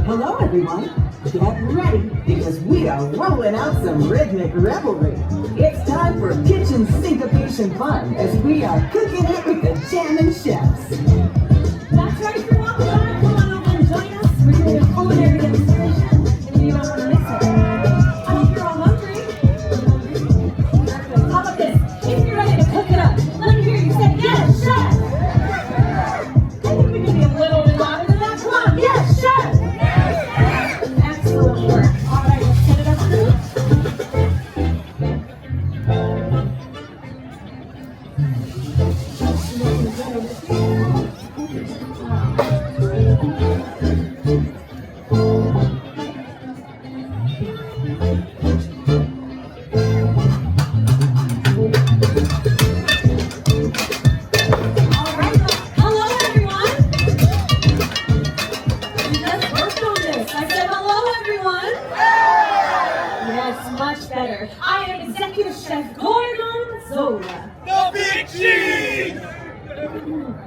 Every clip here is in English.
Hello, everyone. Get ready, because we are rolling out some rhythmic revelry. It's time for kitchen syncopation fun, as we are cooking it with the Jammin Chefs. That's right, you're welcome back. Come on over and join us. We're doing a culinary demonstration, and we don't want to miss it. I hope you're all hungry. Perfect. How about this? If you're ready to cook it up, let me hear you say, yes, chef! I think we can be a little bit louder than that. Come on, yes, chef! Excellent work. All right, let's set it up through. Much better. I am Executive Chef Gorgonzola. The Big Cheese!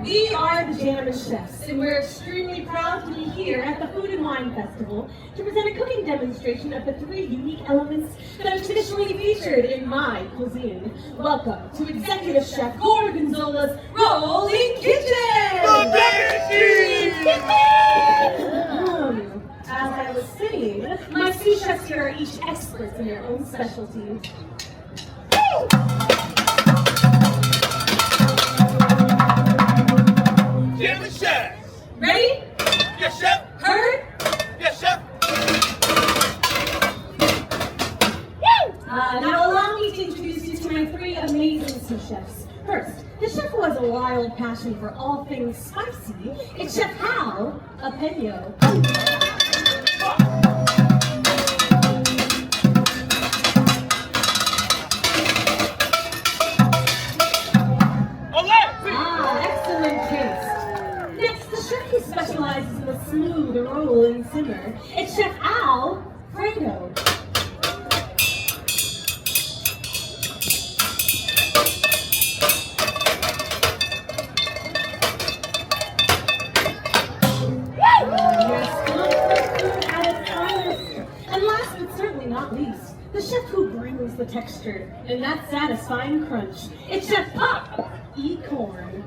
We are the Jammin Chefs, and we're extremely proud to be here at the Food and Wine Festival to present a cooking demonstration of the 3 unique elements that are traditionally featured in my cuisine. Welcome to Executive Chef Gorgonzola's Rolling Kitchen! The Big Cheese! As I was saying, my sous chefs here are each experts in their own specialties. Jammin Chefs! Ready? Yes, chef! Heard? Yes, chef! Now allow me to introduce you to my 3 amazing sous chefs. First, the chef who has a wild passion for all things spicy. It's Chef Hal Apeno. Excellent taste. Next, the chef who specializes in the smooth roll and simmer. It's Chef Al Fredo. And last but certainly not least, the chef who brings the texture and that satisfying crunch. It's Chef Pop Ecorn.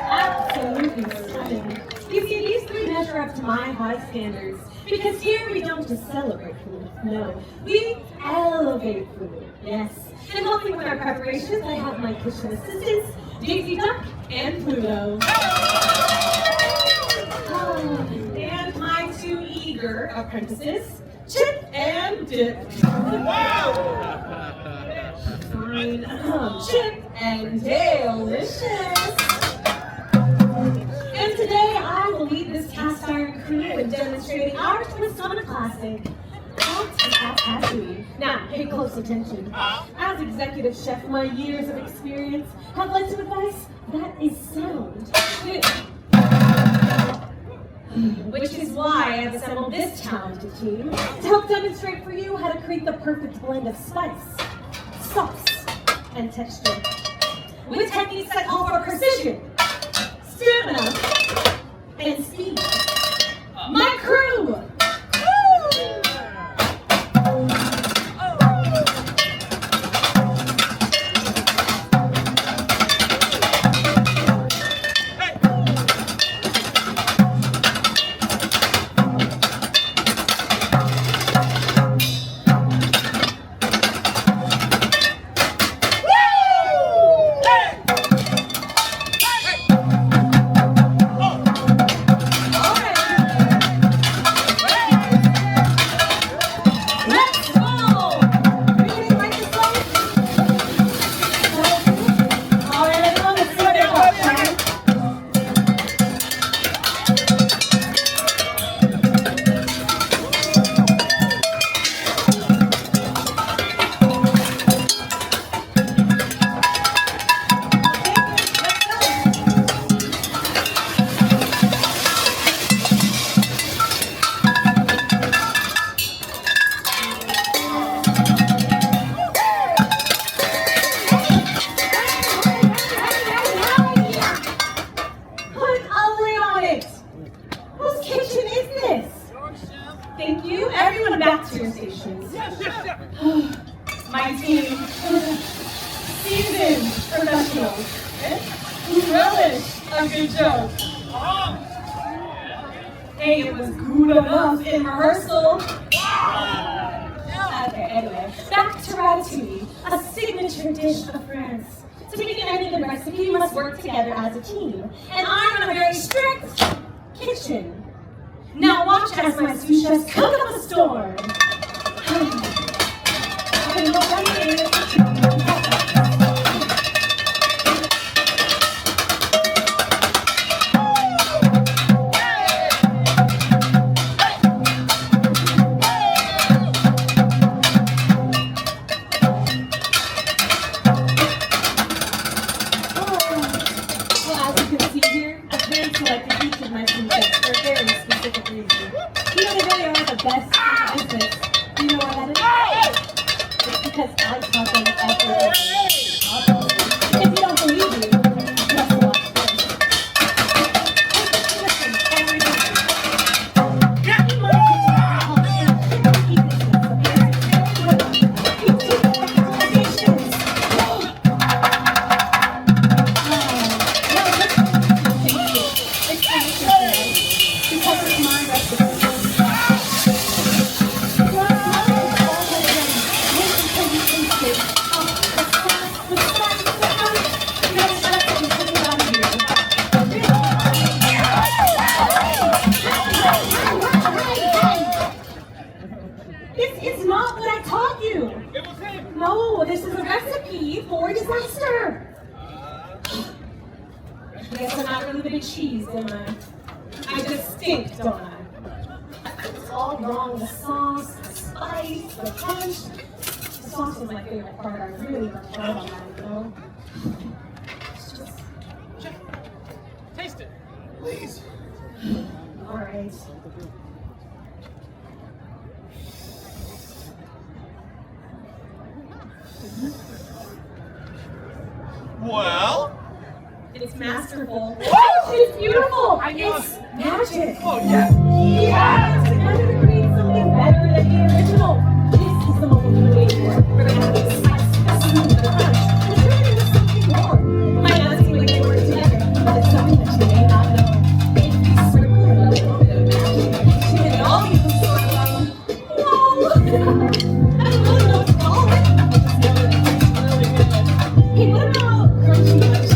Absolutely stunning. You see, these 3 measure up to my high standards. Because here we don't just celebrate food, no. We elevate food, yes. And helping with our preparations, I have my kitchen assistants, Daisy Duck and Pluto. And my 2 eager apprentices, Chip and Dip. Wow! Fine, Chip and Delicious. And today I will lead this cast iron crew in demonstrating our twist on a classic, hot ratatouille. Now, pay close attention. As executive chef, my years of experience have led to advice that is sound. Which is why I've assembled this talented team to help demonstrate for you how to create the perfect blend of spice, sauce, and texture. With techniques that call for precision, stamina, and speed. My crew! cheer stations. Yes, yes, yes. My team, seasoned professionals, who relish a good joke. Hey, it was good enough in rehearsal. Okay, anyway, back to ratatouille, a signature dish of France. To make any good recipe, you must work together as a team. And I'm in a very strict kitchen. Now watch as my sous chefs cook up a storm. Okay, no running. Well, as you can see here, I've very selected each of my sous chefs for a very specific reason. You know, they really are the best in business. Do you know why that is? It's because I taught them effortlessly. If you don't believe me, just watch this. Listen, everybody. In my kitchen, I call it cookie business. Because it's my recipe. This is not what I taught you. It was him. No, this is a recipe for disaster. I guess I'm not really the big cheese, am I? I just stink, don't I? It's all wrong. The sauce, the spice, the punch. The sauce is my favorite part. I really worked hard on that, you know? It's just... Taste it. Please. All right. Well. It's masterful. It's beautiful. It's magic. Oh, yes. Yes! I'm going to create something better than the original. This is the moment we're waiting for. We're going to have the spice, the smooth, the crunch. We're turning into something more. Might not seem like they work together, but it's something that you may not know. If you sprinkle a little bit of magic, you can all use sort of whoa! I don't really know what to call it. I just know that it's really good. Hey, what about crunchy nuts?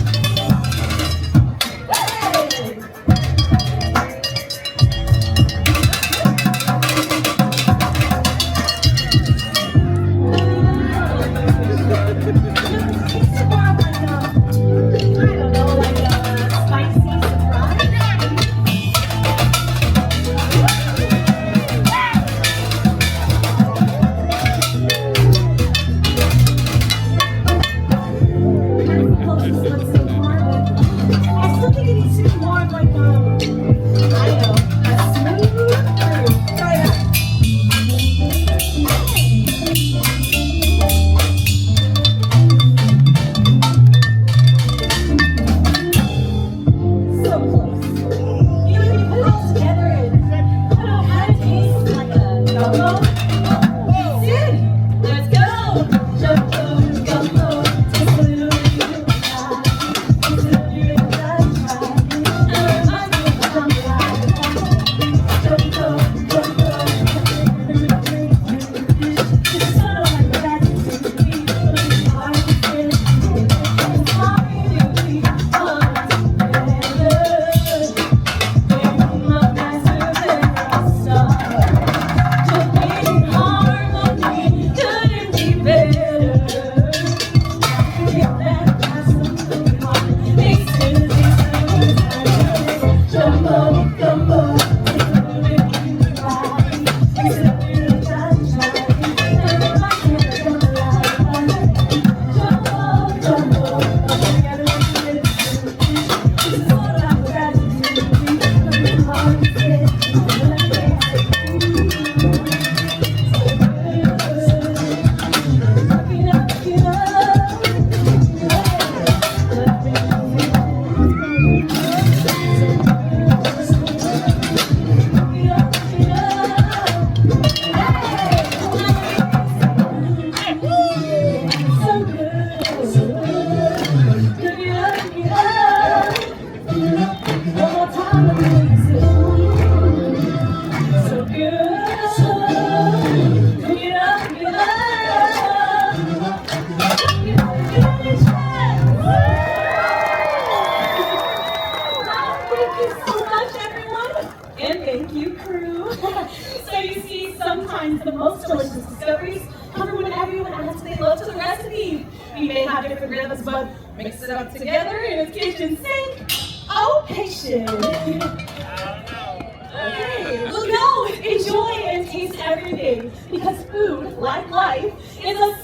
rid of this bug, mix it up together in its kitchen sink. Oh, patient. Okay, well, go enjoy and taste everything because food, like life, is a